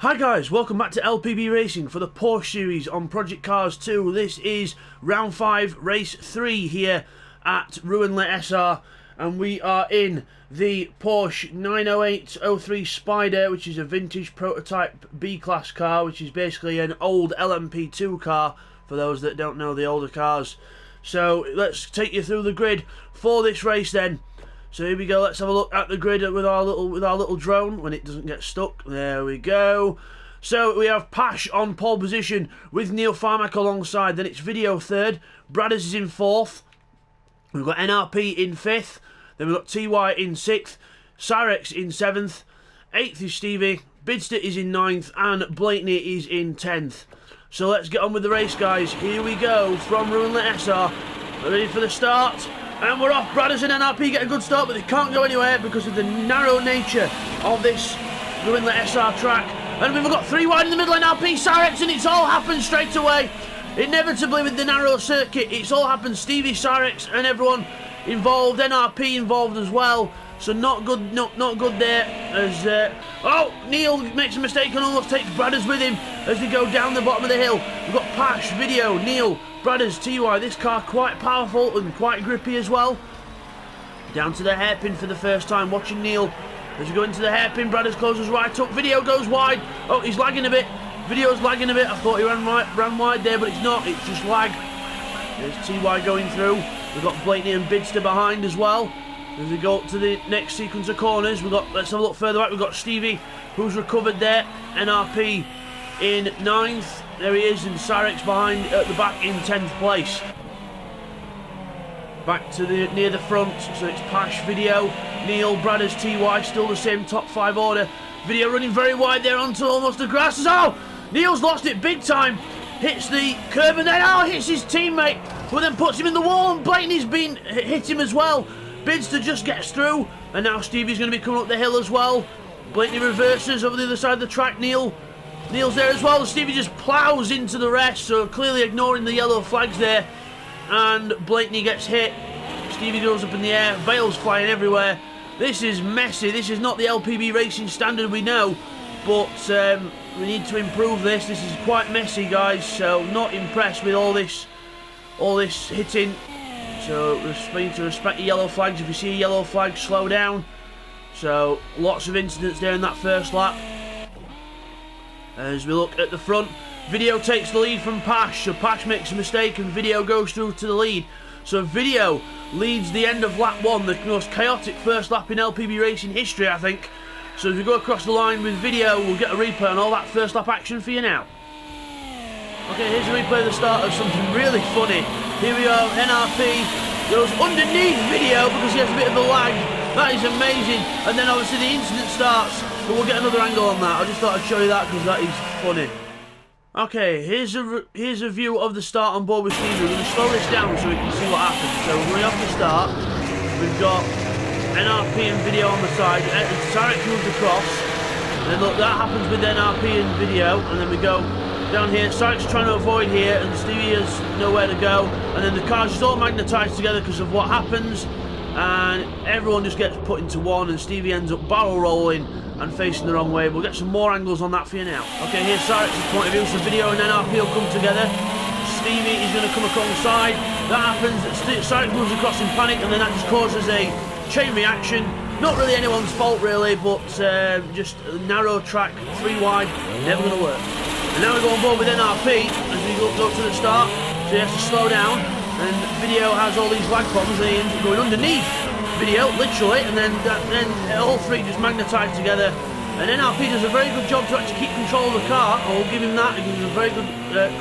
Hi guys, welcome back to LPB Racing for the Porsche series on Project Cars 2. This is round 5, race 3 here at Rouen Les Essarts, and we are in the Porsche 90803 Spyder, which is a vintage prototype B-class car, which is basically an old LMP2 car for those that don't know the older cars. So let's take you through the grid for this race then. So here we go, let's have a look at the grid with our little drone when it doesn't get stuck. There we go. So we have Pash on pole position with Neil Farmack alongside. Then it's Video third, Bradders is in fourth. We've got NRP in fifth. Then we've got TY in sixth, Cyrex in seventh, eighth is Stevie, Bidster is in ninth, and Blakeney is in 10th. So let's get on with the race, guys. Here we go from Rouen Les Essarts. We're ready for the start. And we're off. Bradders and NRP get a good start, but they can't go anywhere because of the narrow nature of this Rouen Les Essarts track. And we've got 3 wide in the middle, NRP, Cyrex, and it's all happened straight away. Inevitably with the narrow circuit, it's all happened. Stevie, Cyrex, and everyone involved. NRP involved as well. So not good, not good there. As oh, Neil makes a mistake and almost takes Bradders with him as they go down the bottom of the hill. We've got Pash, Video, Neil, Bradders, TY. This car quite powerful and quite grippy as well. Down to the hairpin for the first time. Watching Neil as we go into the hairpin. Bradders closes right up. Video goes wide. Oh, he's lagging a bit. Video's lagging a bit. I thought he ran wide there, but it's not. It's just lag. There's TY going through. We've got Blakeney and Bidster behind as well. As we go up to the next sequence of corners, let's have a look further back. We've got Stevie, who's recovered there. NRP in 9th. There he is, and Cyrex behind at the back in 10th place. Back to near the front, so it's Pash, Video, Neil, Bradders, TY, still the same top 5 order. Video running very wide there onto almost the grass. Oh, Neil's lost it big time. Hits the curb and then hits his teammate, who then puts him in the wall, and Blakeney's hit him as well. Bidster just gets through, and now Stevie's going to be coming up the hill as well. Blakeney reverses over the other side of the track. Neil's there as well. Stevie just ploughs into the rest, so clearly ignoring the yellow flags there. And Blakeney gets hit. Stevie goes up in the air. Bales flying everywhere. This is messy. This is not the LPB racing standard we know, but we need to improve this. This is quite messy, guys. So not impressed with all this hitting. So we need to respect the yellow flags. If you see a yellow flag, slow down. So lots of incidents there in that first lap. As we look at the front, Video takes the lead from Pash. So Pash makes a mistake and Video goes through to the lead. So Video leads the end of lap 1, the most chaotic first lap in LPB racing history, I think. So as we go across the line with Video, we'll get a replay on all that first lap action for you now. Okay, here's a replay of the start of something really funny. Here we are, NRP goes underneath Video because he has a bit of a lag. That is amazing. And then obviously the incident starts, but we'll get another angle on that. I just thought I'd show you that because that is funny. Okay, here's a view of the start on board with Stevie. We're going to slow this down so we can see what happens. So we're going off the start. We've got NRP and Video on the side. Cyrex moves across. And then look, that happens with NRP and Video. And then we go down here. Cyrex trying to avoid here, and Stevie has nowhere to go. And then the cars just all magnetised together because of what happens. And everyone just gets put into one, and Stevie ends up barrel rolling and facing the wrong way. We'll get some more angles on that for you now. Okay, here's Cyrex's point of view. So Video and NRP will come together. Stevie is going to come alongside. That happens. Cyrex moves across in panic, and then that just causes a chain reaction. Not really anyone's fault, really, but just a narrow track, 3 wide, never going to work. And now we go on board with NRP as we go to the start. So he has to slow down, and Video has all these lag problems, and he ends up going underneath Video, literally, and then all 3 just magnetise together. And NRP does a very good job to actually keep control of the car. I'll give him that. He gives him a very good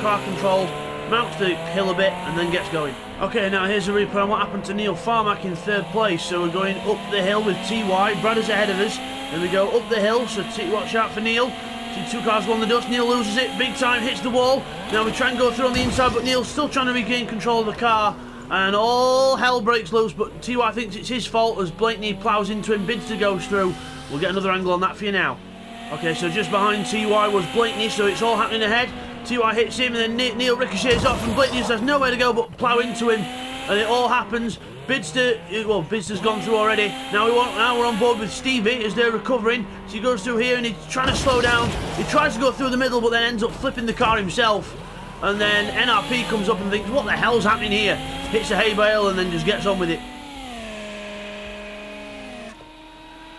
car control. Mounts the hill a bit and then gets going. Okay, now here's a replay on what happened to Neil Farmack in 3rd place. So we're going up the hill with TY. Bradders ahead of us. Then we go up the hill, so watch out for Neil. See 2 cars go on the dust. Neil loses it big time, hits the wall. Now we try and go through on the inside, but Neil's still trying to regain control of the car. And all hell breaks loose, but TY thinks it's his fault as Blakeney ploughs into him. Bidster goes through. We'll get another angle on that for you now. Okay, so just behind TY was Blakeney, so it's all happening ahead. TY hits him, and then Neil ricochets off, and Blakeney just has nowhere to go but plough into him. And it all happens Bidster's gone through already. Now we're on board with Stevie as they're recovering. So he goes through here and he's trying to slow down. He tries to go through the middle, but then ends up flipping the car himself. And then NRP comes up and thinks, what the hell's happening here? Hits the hay bale and then just gets on with it.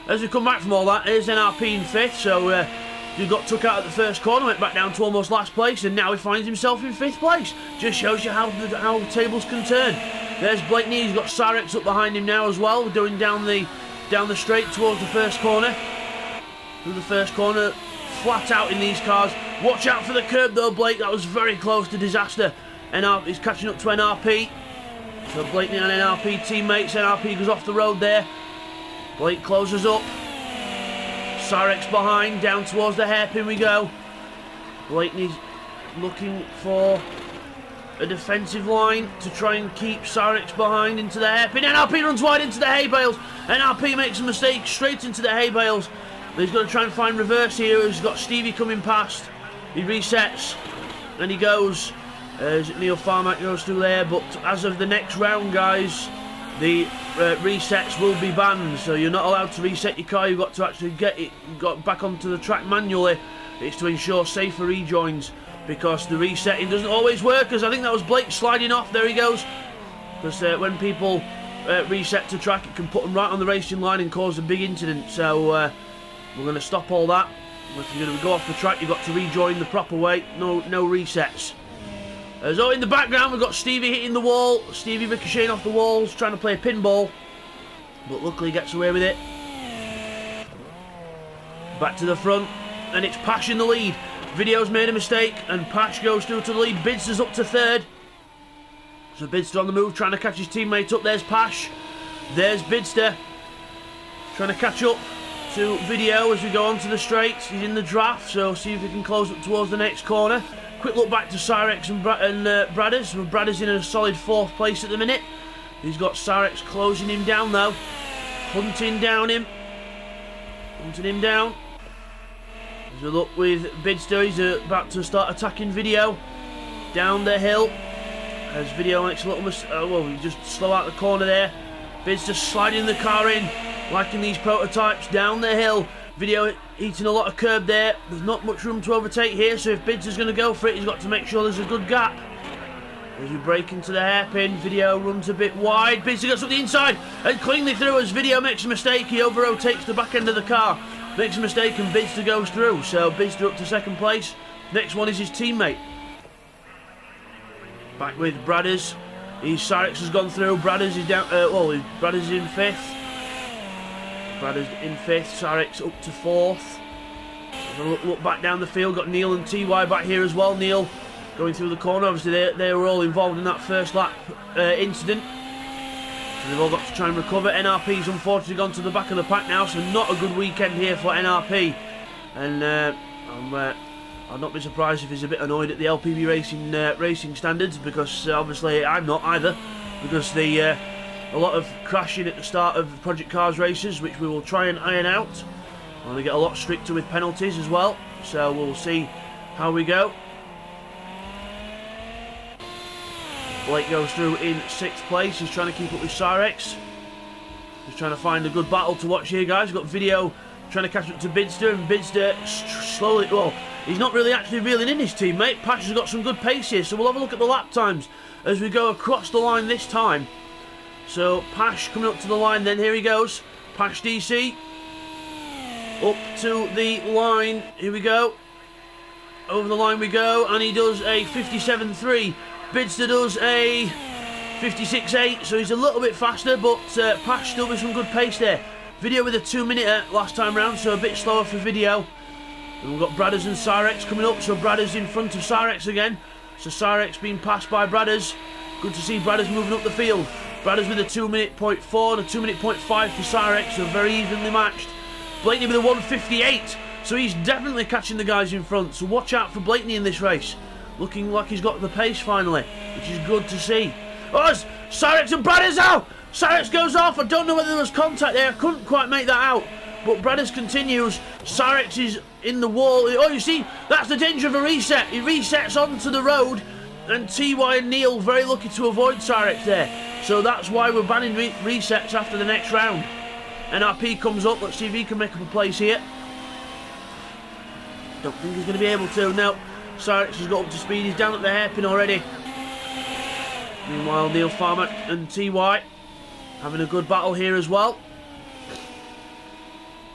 As we come back from all that, here's NRP in 5th. So he got took out at the first corner, went back down to almost last place, and now he finds himself in 5th place. Just shows you how the tables can turn. There's Blakeney, he's got Sarex up behind him now as well, going down the straight towards the first corner. Through the first corner, flat out in these cars. Watch out for the curb though, Blake, that was very close to disaster. He's catching up to NRP. So Blakeney and NRP teammates, NRP goes off the road there. Blake closes up. Sarex behind, down towards the hairpin we go. Blakeney's looking for a defensive line to try and keep Sarex behind into the hairpin. NRP runs wide into the hay bales. NRP makes a mistake straight into the hay bales. He's got to try and find reverse here. He's got Stevie coming past. He resets and he goes. Neil Farmack goes through there, but as of the next round, guys, the resets will be banned. So you're not allowed to reset your car. You've got to actually get back onto the track manually. It's to ensure safer rejoins, because the resetting doesn't always work, as I think that was Blake sliding off. There he goes. Because when people reset to track, it can put them right on the racing line and cause a big incident. So we're going to stop all that. If you're going to go off the track, you've got to rejoin the proper way. No resets. So in the background, we've got Stevie hitting the wall. Stevie ricocheting off the walls, trying to play pinball. But luckily gets away with it. Back to the front. And it's Pash in the lead. Video's made a mistake and Pash goes through to the lead. Bidster's up to 3rd. So Bidster on the move, trying to catch his teammate up. There's Pash. There's Bidster. Trying to catch up to Video as we go onto the straights. He's in the draft, so see if he can close up towards the next corner. Quick look back to Sarex and Bradders. Bradders in a solid 4th place at the minute. He's got Sarex closing him down though. Hunting him down. There's a look with Bidster. He's about to start attacking Video. Down the hill. As Video makes a little mistake. He just slow out the corner there. Bidster sliding the car in, liking these prototypes. Down the hill. Video eating a lot of curb there. There's not much room to overtake here, so if Bidster's going to go for it, he's got to make sure there's a good gap. As we break into the hairpin, Video runs a bit wide. Bidster gets up the inside and cleanly through as Video makes a mistake. He over-rotates the back end of the car. Makes a mistake and Bidster goes through. So Bidster up to 2nd place. Next one is his teammate. Back with Bradders. Sarex has gone through. Bradders is down. Bradders is in 5th. Bradders in 5th. Sarex up to 4th. Look back down the field. Got Neil and TY back here as well. Neil going through the corner. Obviously they were all involved in that first lap incident. So they've all got to try and recover. NRP's unfortunately gone to the back of the pack now, so not a good weekend here for NRP. And I'll not be surprised if he's a bit annoyed at the LPB racing standards, because obviously I'm not either, because a lot of crashing at the start of Project Cars races, which we will try and iron out. We're going to get a lot stricter with penalties as well, so we'll see how we go. Blake goes through in 6th place. He's trying to keep up with Sarex. He's trying to find a good battle to watch here, guys. We've got Video trying to catch up to Bidster, and Bidster slowly, he's not really actually reeling in his teammate. Pash has got some good pace here, so we'll have a look at the lap times as we go across the line this time. So Pash coming up to the line then, here he goes. Pash DC. Up to the line, here we go. Over the line we go, and he does a 57.3. Bidster does a 56.8, so he's a little bit faster, but Pash still with some good pace there. Video with a 2-minute last time round, so a bit slower for Video. And we've got Bradders and Sarex coming up, so Bradders in front of Sarex again. So Sarex being passed by Bradders. Good to see Bradders moving up the field. Bradders with a 2-minute.4 and a 2-minute.5 for Sarex, so very evenly matched. Blakeney with a 1:58, so he's definitely catching the guys in front, so watch out for Blakeney in this race. Looking like he's got the pace finally, which is good to see. Oh, it's Sarex and Bradders out! Sarex goes off. I don't know whether there was contact there. I couldn't quite make that out. But Bradders continues. Sarex is in the wall. Oh, you see, that's the danger of a reset. He resets onto the road. and TY and Neil very lucky to avoid Cyrex there. So that's why we're banning resets after the next round. NRP comes up. Let's see if he can make up a place here. Don't think he's going to be able to. No. Cyrex has got up to speed. He's down at the hairpin already. Meanwhile, Neil Farmer and TY having a good battle here as well.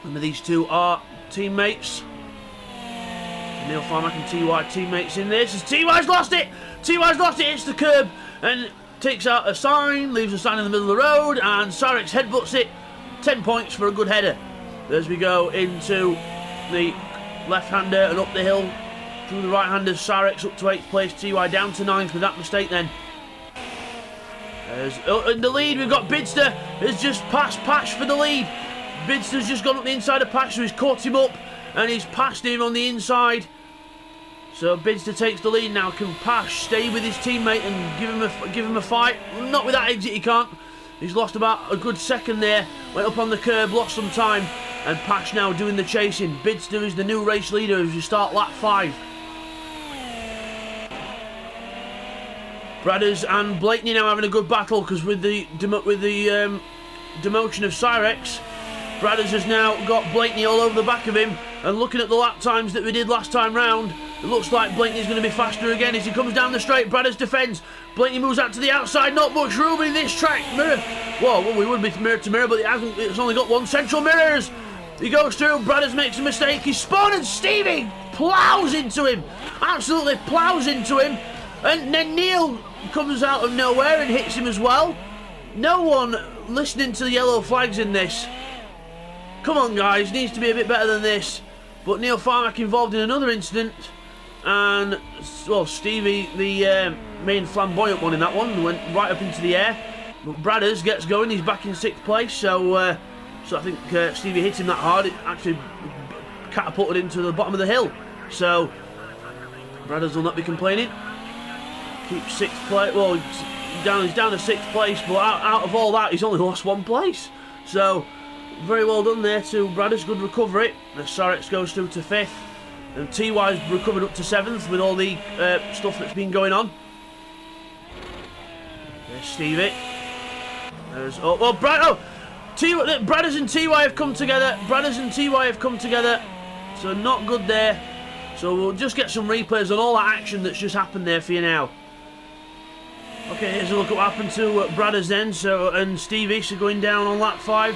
Remember, these two are teammates. Neil Farmer and TY teammates in this. As TY's lost it! TY's lost it, hits the curb and takes out a sign, leaves a sign in the middle of the road, and Cyrex headbutts it. 10 points for a good header. As we go into the left-hander and up the hill through the right-hander, Cyrex up to 8th place, TY down to 9th with that mistake then. As in the lead, we've got Bidster, has just passed Pash for the lead. Bidster's just gone up the inside of Pash, so he's caught him up and he's passed him on the inside. So Bidster takes the lead now. Can Pash stay with his teammate and give him a fight? Not with that exit, he can't. He's lost about a good second there. Went up on the curb, lost some time, and Pash now doing the chasing. Bidster is the new race leader as we start lap 5. Bradders and Blakeney now having a good battle, because with the demotion of Cyrex, Bradders has now got Blakeney all over the back of him. And looking at the lap times that we did last time round, it looks like Blakeney's going to be faster again as he comes down the straight. Bradders defends. Blakeney moves out to the outside. Not much room in this track. Mirror. Well, we would be mirror to mirror, but it hasn't. It's only got one central mirrors. He goes through. Bradders makes a mistake. He's spun, and Stevie ploughs into him. Absolutely ploughs into him. And then Neil comes out of nowhere and hits him as well. No one listening to the yellow flags in this. Come on, guys. Needs to be a bit better than this. But Neil Farmack involved in another incident, and well, Stevie, the main flamboyant one in that one, went right up into the air. But Bradders gets going. He's back in 6th place. So I think Stevie hit him that hard. It actually catapulted him to the bottom of the hill. So Bradders will not be complaining. Keeps 6th place. Well, he's down to 6th place. But out of all that, he's only lost 1 place. So very well done there to Bradders, good recovery. The Cyrex goes through to 5th, and TY's recovered up to 7th with all the stuff that's been going on. There's Stevie. There's Bradders and TY have come together. Bradders and TY have come together, so not good there. So we'll just get some replays on all that action that's just happened there for you now. Okay, here's a look at what happened to Bradders then. And Stevie, so going down on lap 5.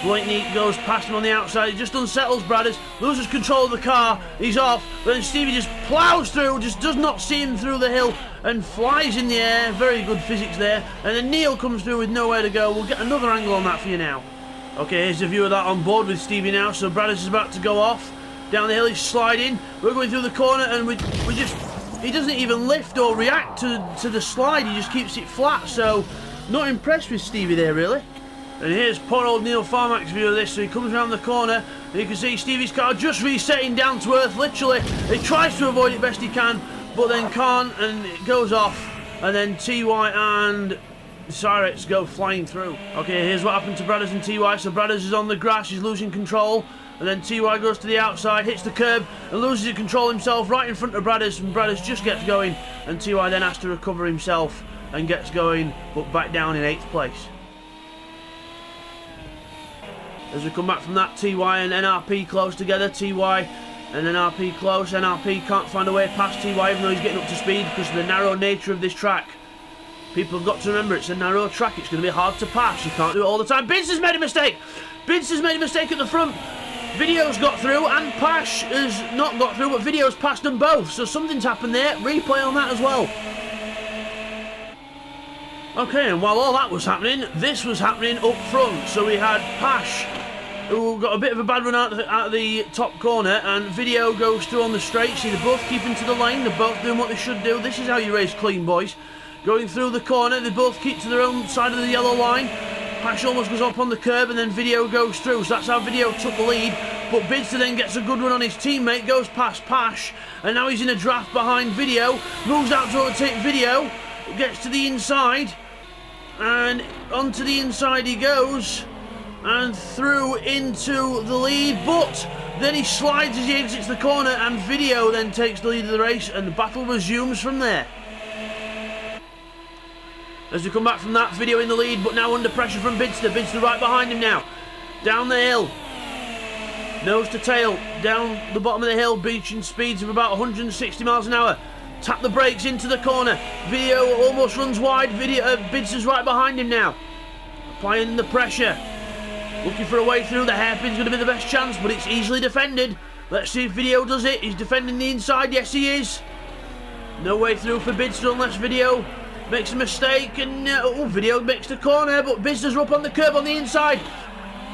Blakeney goes past him on the outside. He just unsettles Bradders, loses control of the car. He's off. Then Stevie just ploughs through, just does not see him through the hill and flies in the air. Very good physics there. And then Neil comes through with nowhere to go. We'll get another angle on that for you now. Okay, here's a view of that on board with Stevie now. So Bradders is about to go off. Down the hill, he's sliding. We're going through the corner, and we just... He doesn't even lift or react to the slide. He just keeps it flat. So not impressed with Stevie there, really. And here's poor old Neil Farmack's view of this. So he comes around the corner, and you can see Stevie's car just resetting down to earth, literally. He tries to avoid it best he can, but then can't, and it goes off. And then TY and Cyrex go flying through. Okay, here's what happened to Bradders and TY. So Bradders is on the grass, he's losing control. And then TY goes to the outside, hits the curb, and loses control himself right in front of Bradders. And Bradders just gets going, and TY then has to recover himself and gets going, but back down in 8th place. As we come back from that, TY and NRP close together. TY and NRP close. NRP can't find a way past TY even though he's getting up to speed because of the narrow nature of this track. People have got to remember it's a narrow track. It's going to be hard to pass. You can't do it all the time. Bidster's made a mistake. Bidster's made a mistake at the front. Video's got through and Pash has not got through, but Video's passed them both. So something's happened there. Replay on that as well. Okay, and while all that was happening, this was happening up front. So we had Pash, who got a bit of a bad run out of the top corner, and Video goes through on the straight. See, they're both keeping to the lane. They're both doing what they should do. This is how you race clean, boys. Going through the corner, they both keep to their own side of the yellow line. Pash almost goes up on the curb, and then Video goes through. So that's how Video took the lead. But Bidster then gets a good run on his teammate, goes past Pash, and now he's in a draft behind Video. Moves out to overtake Video, gets to the inside. And onto the inside he goes, and through into the lead, but then he slides as he exits the corner, and Video then takes the lead of the race, and the battle resumes from there. as we come back from that. Video in the lead, but now under pressure from Bidster. Bidster right behind him now. Down the hill. Nose to tail. Down the bottom of the hill. Reaching speeds of about 160 miles an hour. Tap the brakes into the corner. Video almost runs wide. Bidster's right behind him now. Applying the pressure. Looking for a way through. The hairpin's going to be the best chance, but it's easily defended. Let's see if Video does it. He's defending the inside. Yes, he is. No way through for Bidster unless Video makes a mistake. And Video makes the corner, but Bidster's up on the curb on the inside.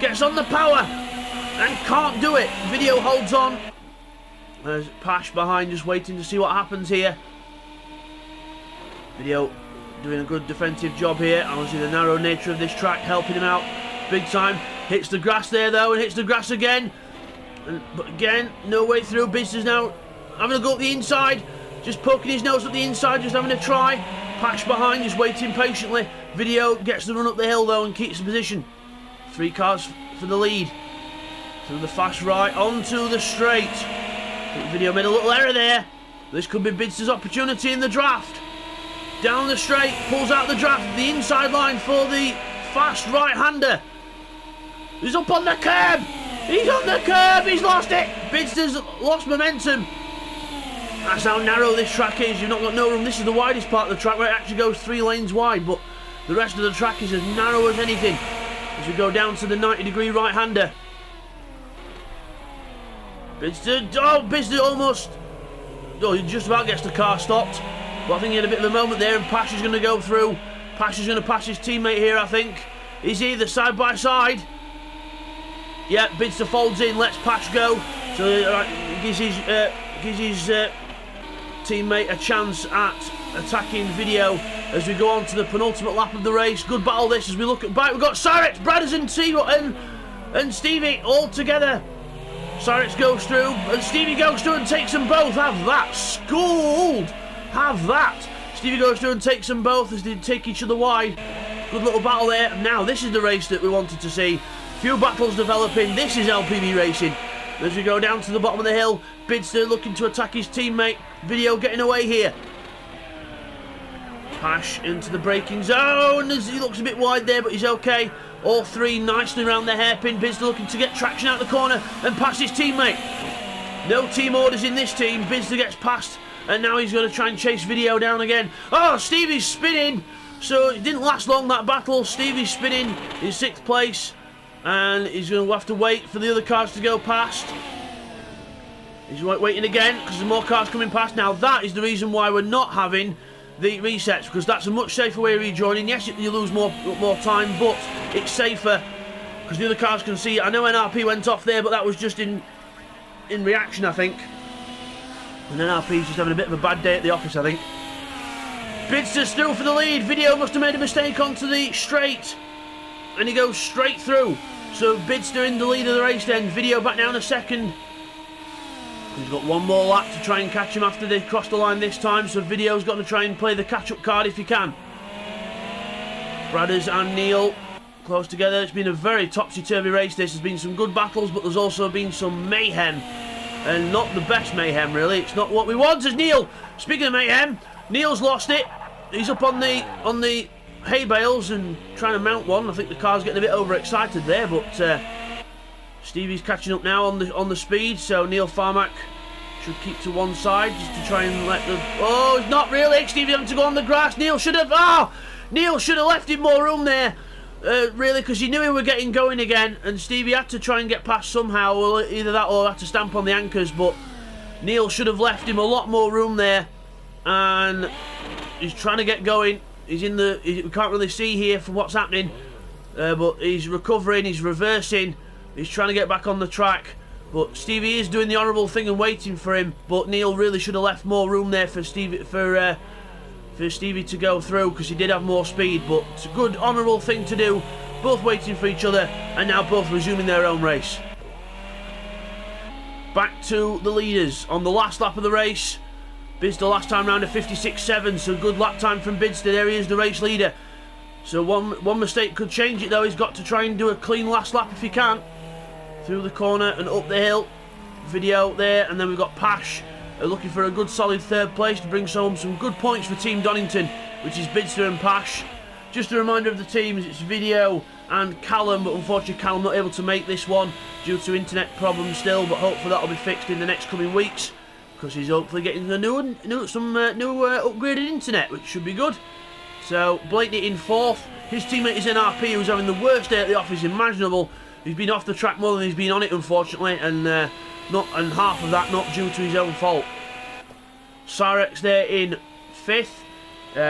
Gets on the power and can't do it. Video holds on. There's Pash behind, just waiting to see what happens here. Video doing a good defensive job here. Obviously the narrow nature of this track helping him out big time. Hits the grass there though, and hits the grass again. But again, no way through. Bidster's now having a go up the inside. Just poking his nose up the inside, just having a try. Pash behind, just waiting patiently. Video gets the run up the hill though and keeps the position. 3 cars for the lead. Through the fast right, onto the straight. I think Video made a little error there. This could be Bidster's opportunity in the draft. Down the straight, pulls out the draft. The inside line for the fast right-hander. He's up on the curb. He's on the curb. He's lost it. Bidster's lost momentum. That's how narrow this track is. You've not got no room. This is the widest part of the track where it actually goes 3 lanes wide, but the rest of the track is as narrow as anything. As we go down to the 90-degree right-hander. Bidster almost... he just about gets the car stopped. But I think he had a bit of a moment there, and Pash is going to go through. Pash is going to pass his teammate here, I think. Is he the side by side? Yeah, Bidster folds in, lets Pash go. So gives his teammate a chance at attacking Video as we go on to the penultimate lap of the race. Good battle this as we look at back. We've got Cyrix, Bradders and Stevie all together. Cyrix goes through and Stevie goes through and takes them both. Have that. Schooled. Have that. Stevie goes through and takes them both as they take each other wide. Good little battle there. Now this is the race that we wanted to see. Few battles developing. This is LPB racing. As we go down to the bottom of the hill, Bidster looking to attack his teammate. Video getting away here. Pash into the braking zone as he looks a bit wide there, but he's okay. All 3 nicely around the hairpin. Bidster looking to get traction out the corner and pass his teammate. No team orders in this team. Bidster gets past and now he's going to try and chase Video down again. Oh, Stevie's spinning. So it didn't last long, that battle. Stevie's spinning in 6th place. And he's going to have to wait for the other cars to go past. He's waiting again because there's more cars coming past. Now that is the reason why we're not having the resets, because that's a much safer way of rejoining. Yes, you lose more time, but it's safer because the other cars can see. I know NRP went off there, but that was just in reaction, I think. And NRP's just having a bit of a bad day at the office, I think. Bidster's through for the lead. Video must have made a mistake onto the straight, and he goes straight through. So Bidster in the lead of the race then. Video back down a second. He's got one more lap to try and catch him after they cross the line this time. So Video's got to try and play the catch-up card if he can. Bradders and Neil close together. It's been a very topsy-turvy race. There's been some good battles, but there's also been some mayhem. And not the best mayhem, really. It's not what we want as Neil. Speaking of mayhem, Neil's lost it. He's up on the hay bales and trying to mount one. I think the car's getting a bit overexcited there, but Stevie's catching up now on the speed, so Neil Farmack should keep to one side just to try and let the... Oh, he's not really. Stevie having to go on the grass. Neil should have left him more room there, really, because he knew he were getting going again, and Stevie had to try and get past somehow, or either that or had to stamp on the anchors, but Neil should have left him a lot more room there, and he's trying to get going. He's in the... We can't really see here from what's happening, but he's recovering, he's reversing, he's trying to get back on the track. But Stevie is doing the honourable thing and waiting for him. But Neil really should have left more room there for Stevie to go through, because he did have more speed. But it's a good honourable thing to do. Both waiting for each other, and now both resuming their own race. Back to the leaders on the last lap of the race. Bidster last time round a 56.7, so good lap time from Bidster. There he is, the race leader. So one mistake could change it though. He's got to try and do a clean last lap if he can. Through the corner and up the hill. Video there, and then we've got Pash looking for a good solid 3rd place to bring home some good points for Team Donington, which is Bidster and Pash. Just a reminder of the teams, it's Video and Callum, but unfortunately Callum not able to make this one due to internet problems still, but hopefully that'll be fixed in the next coming weeks, because he's hopefully getting some new upgraded internet, which should be good. So Blakeney in 4th. His teammate is NRP, who's having the worst day at the office imaginable. He's been off the track more than he's been on it, unfortunately, and half of that not due to his own fault. Cyrex there in 5th.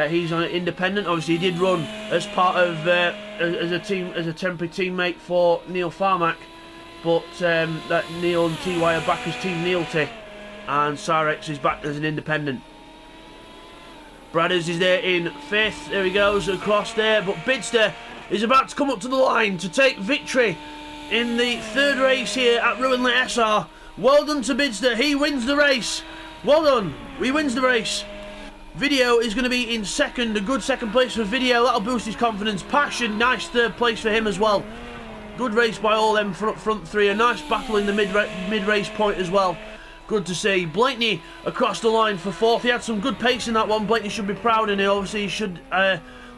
He's on an independent. Obviously, he did run as part of as a temporary teammate for Neil Farmack, but that Neil and TY are back as Team Neilty, and Cyrex is back as an independent. Bradders is there in 5th. There he goes across there, but Bidster is about to come up to the line to take victory in the 3rd race here at Rouen Les Essarts. Well done to Bidster. He wins the race. Well done. He wins the race. Video is going to be in 2nd, a good 2nd place for Video. That'll boost his confidence. Passion, nice 3rd place for him as well. Good race by all them front 3. A nice battle in the mid-race point as well. Good to see. Blakeney across the line for 4th. He had some good pace in that one. Blakeney should be proud, and obviously he should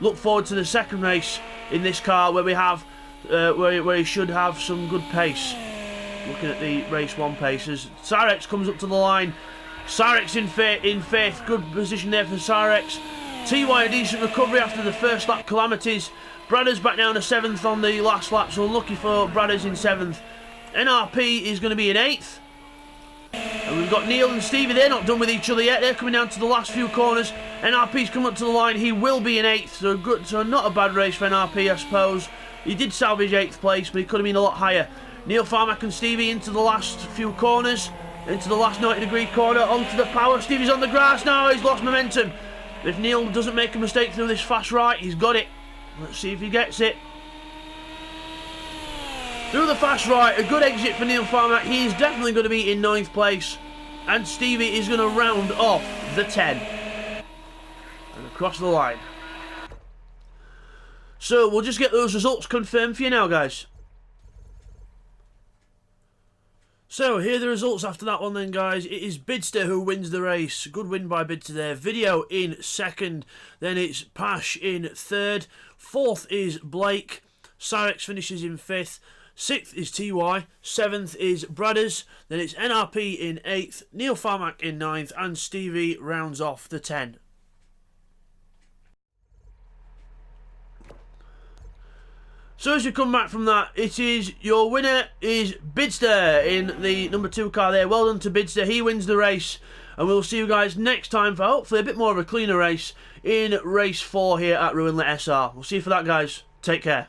look forward to the 2nd race in this car where we have where he should have some good pace. Looking at the race 1 paces. Cyrex comes up to the line. Cyrex in 5th, good position there for Cyrex. TY a decent recovery after the first lap calamities. Bradders back down to 7th on the last lap, so unlucky for Bradders in 7th. NRP is going to be in 8th. And we've got Neil and Stevie, they're not done with each other yet, they're coming down to the last few corners. NRP's come up to the line, he will be in 8th, so not a bad race for NRP, I suppose. He did salvage 8th place, but he could have been a lot higher. Neil Farmack and Stevie into the last few corners. Into the last 90-degree corner, onto the power. Stevie's on the grass now, he's lost momentum. If Neil doesn't make a mistake through this fast right, he's got it. Let's see if he gets it. Through the fast right, a good exit for Neil Farmack. He is definitely going to be in 9th place. And Stevie is going to round off the 10. And across the line. So, we'll just get those results confirmed for you now, guys. So, here are the results after that one then, guys. It is Bidster who wins the race. Good win by Bidster there. Video in 2nd. Then it's Pash in 3rd. 4th is Blake. Cyrex finishes in 5th. 6th is TY. 7th is Bradders. Then it's NRP in 8th. Neil Farmack in 9th. And Stevie rounds off the 10. So as you come back from that, it is your winner is Bidster in the number 2 car there. Well done to Bidster. He wins the race. And we'll see you guys next time for hopefully a bit more of a cleaner race in race 4 here at Rouen Les Essarts. We'll see you for that, guys. Take care.